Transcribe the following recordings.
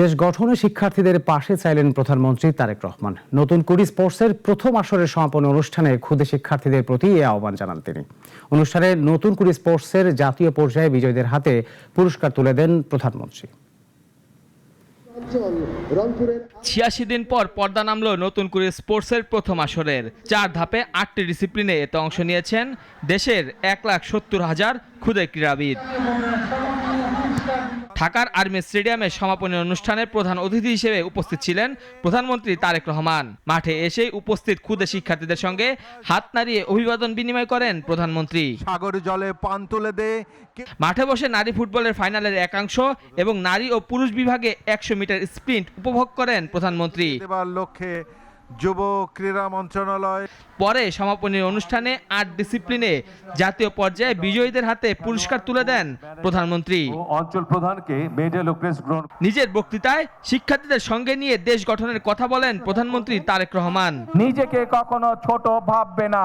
দেশ গঠনে শিক্ষার্থীদের পাশে চাইলেন প্রধানমন্ত্রী তারেক রহমান। নতুন কুড়ি স্পোর্টসের প্রথম আসরের সমাপনী অনুষ্ঠানে ক্ষুদে শিক্ষার্থীদের প্রতি এ আহ্বান জানান তিনি। অনুষ্ঠানে নতুন কুড়ি স্পোর্টসের জাতীয় পর্যায়ে বিজয়ীদের হাতে পুরস্কার তুলে দেন প্রধানমন্ত্রী। ৮৬ দিন পর পর্দা নামলো নতুন করে স্পোর্টসের প্রথম আসরের 4 ধাপে 8টি ডিসিপ্লিনে এতে অংশ নিয়েছেন দেশের ১,৭০,০০০ ক্ষুদে ক্রীড়াবিদ। ঢাকার আর্মি স্টেডিয়ামে সমাপনী অনুষ্ঠানে প্রধান অতিথি হিসেবে উপস্থিত ছিলেন প্রধানমন্ত্রী তারেক রহমান। মাঠে এসেই উপস্থিত ক্ষুদে শিক্ষার্থীদের সঙ্গে হাত নাড়িয়ে অভিবাদন বিনিময় করেন প্রধানমন্ত্রী। সাগর জলে পান তুলে দে। মাঠে বসে নারী ফুটবলের ফাইনালের একাংশ এবং নারী ও পুরুষ বিভাগে ১০০ মিটার স্প্রিন্ট উপভোগ করেন প্রধানমন্ত্রী। দেবার লক্ষ্যে যুব ক্রীড়া মন্ত্রণালয় পরে সমাপনী অনুষ্ঠানে ৮ ডিসিপ্লিনে জাতীয় পর্যায়ে বিজয়ীদের হাতে পুরস্কার তুলে দেন প্রধানমন্ত্রী। অঞ্চল প্রধানকে মেডেল ও ক্রেস্ট গ্রহণ। নিজের বক্তৃতায় শিক্ষার্থীদের সঙ্গে নিয়ে দেশ গঠনের কথা বলেন প্রধানমন্ত্রী তারেক রহমান। নিজেকে কখনো ছোট ভাববে না,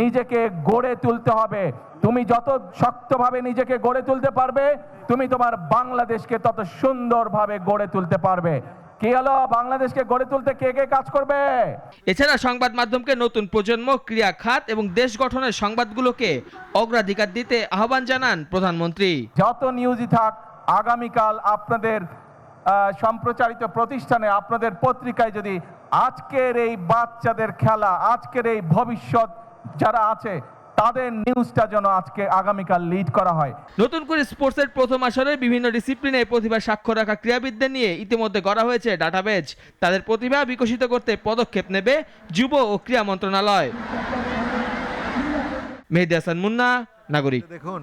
নিজেকে গড়ে তুলতে হবে। তুমি যত শক্তভাবে নিজেকে গড়ে তুলতে পারবে, তুমি তোমার বাংলাদেশকে তত সুন্দরভাবে গড়ে তুলতে পারবে। কে হলো বাংলাদেশকে গড়ে তুলতে কে কে কাজ করবে? এছাড়া সংবাদ মাধ্যমকে নতুন প্রজন্ম, ক্রীড়া খাত এবং দেশ গঠনের সংবাদগুলোকে অগ্রাধিকার দিতে আহ্বান জানান প্রধানমন্ত্রী। যত নিউজই থাক, আগামীকাল আপনাদের সম্প্রচারিত প্রতিষ্ঠানে, আপনাদের পত্রিকায় যদি আজকের এই বাচ্চাদের খেলা, আজকের এই ভবিষ্যৎ যারা আছে তাদের নিউজটা যেন আগামীকাল লিড করা হয়। নতুন করে স্পোর্টসের প্রথম আসরে বিভিন্ন ডিসিপ্লিনে প্রতিভা স্বাক্ষর রাখা ক্রীড়াবিদদের নিয়ে ইতিমধ্যে গড়া হয়েছে ডাটাবেজ। তাদের প্রতিভা বিকশিত করতে পদক্ষেপ নেবে যুব ও ক্রীড়া মন্ত্রণালয়। মেহেদী হাসান মুন্না, নাগরিক। দেখুন।